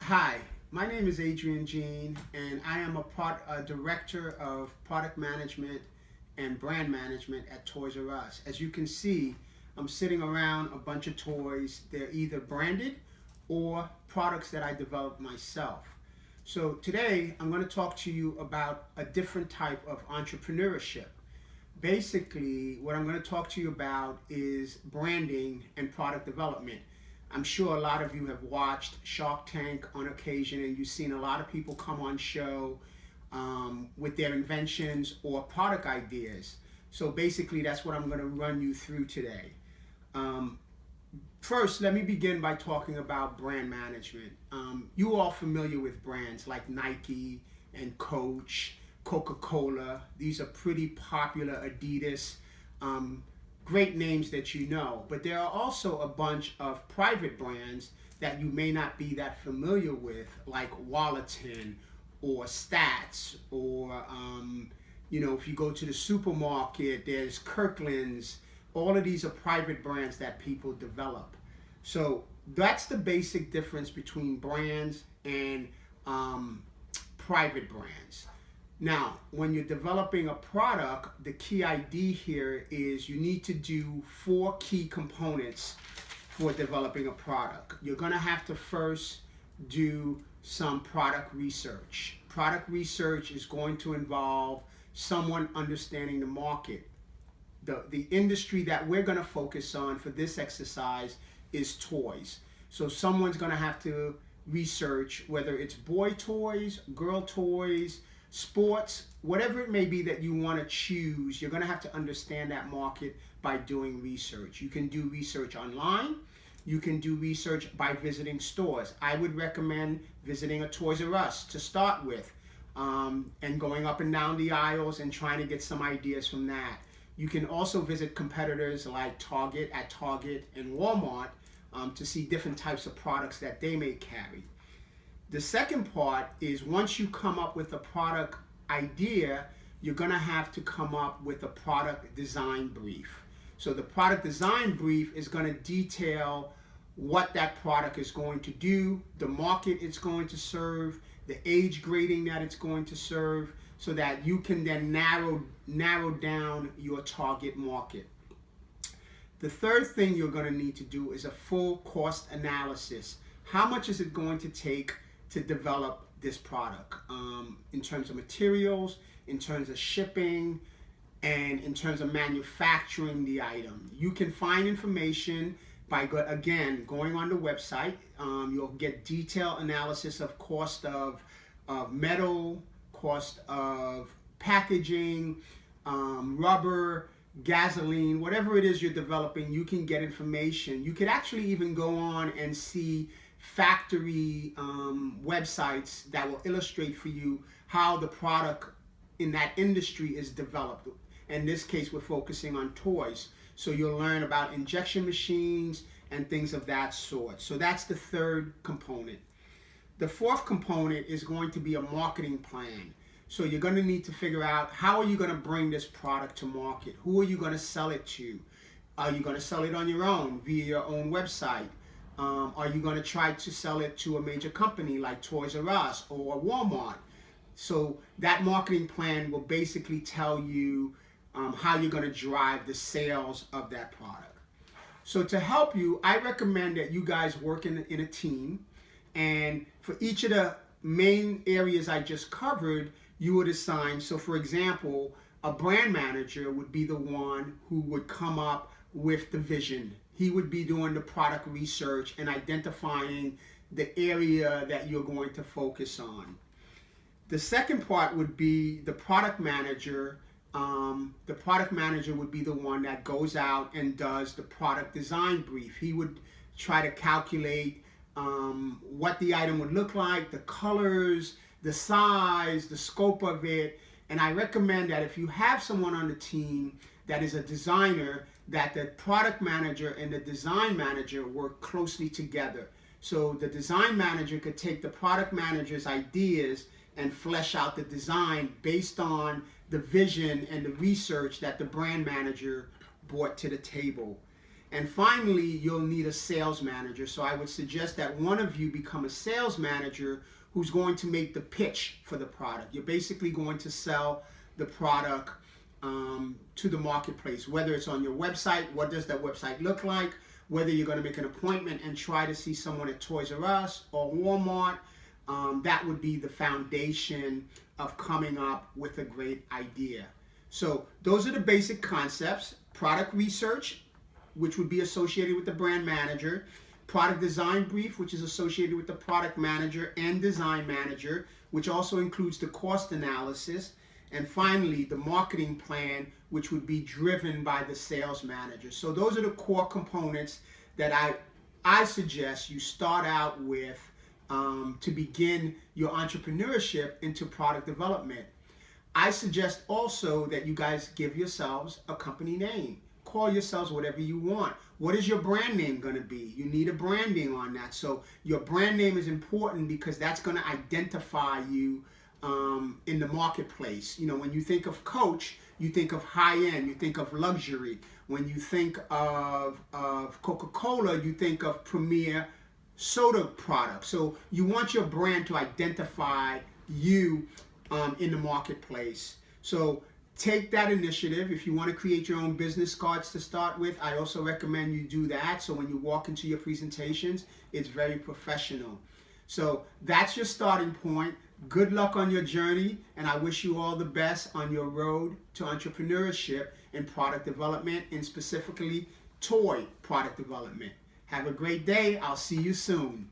Hi, my name is Adrien Jean, and I am a director of product management and brand management at Toys R Us. As you can see, I'm sitting around a bunch of toys. They're either branded or products that I developed myself. So today, I'm going to talk to you about a different type of entrepreneurship. Basically, what I'm going to talk to you about is branding and product development. I'm sure a lot of you have watched Shark Tank on occasion, and you've seen a lot of people come on show with their inventions or product ideas. So basically, that's what I'm going to run you through today. First, let me begin by talking about brand management. You all familiar with brands like Nike and Coach, Coca-Cola. These are pretty popular. Adidas. Great names that you know, but there are also a bunch of private brands that you may not be that familiar with, like Wallerton or Stats, or if you go to the supermarket, there's Kirkland's. All of these are private brands that people develop. So that's the basic difference between brands and private brands. Now, when you're developing a product, the key idea here is you need to do 4 key components for developing a product. You're going to have to first do some product research. Product research is going to involve someone understanding the market. The industry that we're going to focus on for this exercise is toys. So someone's going to have to research whether it's boy toys, girl toys, sports, whatever it may be that you want to choose. You're going to have to understand that market by doing research. You can do research online. You can do research by visiting stores. I would recommend visiting a Toys R Us to start with, and going up and down the aisles and trying to get some ideas from that. You can also visit competitors like Target and Walmart to see different types of products that they may carry. The second part is, once you come up with a product idea, you're going to have to come up with a product design brief. So the product design brief is going to detail what that product is going to do, the market it's going to serve, the age grading that it's going to serve, so that you can then narrow down your target market. The third thing you're going to need to do is a full cost analysis. How much is it going to take to develop this product, in terms of materials, in terms of shipping, and in terms of manufacturing the item. You can find information by, going on the website. You'll get detailed analysis of cost of metal, cost of packaging, rubber, gasoline, whatever it is you're developing. You can get information. You could actually even go on and see factory websites that will illustrate for you how the product in that industry is developed. In this case, we're focusing on toys. So you'll learn about injection machines and things of that sort. So that's the third component. The fourth component is going to be a marketing plan. So you're going to need to figure out, how are you going to bring this product to market? Who are you going to sell it to? Are you going to sell it on your own via your own website? Are you going to try to sell it to a major company like Toys R Us or Walmart? So that marketing plan will basically tell you how you're going to drive the sales of that product. So to help you, I recommend that you guys work in a team, and for each of the main areas I just covered, you would assign. So for example, a brand manager would be the one who would come up with the vision. He would be doing the product research and identifying the area that you're going to focus on. The second part would be the product manager. The product manager would be the one that goes out and does the product design brief. He would try to calculate what the item would look like, the colors, the size, the scope of it. And I recommend that if you have someone on the team that is a designer, that the product manager and the design manager work closely together. So the design manager could take the product manager's ideas and flesh out the design based on the vision and the research that the brand manager brought to the table. And finally, you'll need a sales manager. So I would suggest that one of you become a sales manager who's going to make the pitch for the product. You're basically going to sell the product to the marketplace, whether it's on your website, what does that website look like, whether you're going to make an appointment and try to see someone at Toys R Us or Walmart. That would be the foundation of coming up with a great idea. So those are the basic concepts: product research, which would be associated with the brand manager; product design brief, which is associated with the product manager and design manager, which also includes the cost analysis; and finally, the marketing plan, which would be driven by the sales manager. So those are the core components that I suggest you start out with to begin your entrepreneurship into product development. I suggest also that you guys give yourselves a company name. Call yourselves whatever you want. What is your brand name going to be? You need a branding on that. So your brand name is important because that's going to identify you in the marketplace. You know, when you think of Coach, you think of high-end, you think of luxury. When you think of Coca-Cola, you think of premier soda products. So you want your brand to identify you in the marketplace. So take that initiative. If you want to create your own business cards to start with, I also recommend you do that. So when you walk into your presentations, it's very professional. So that's your starting point. Good luck on your journey, and I wish you all the best on your road to entrepreneurship and product development, and specifically toy product development. Have a great day. I'll see you soon.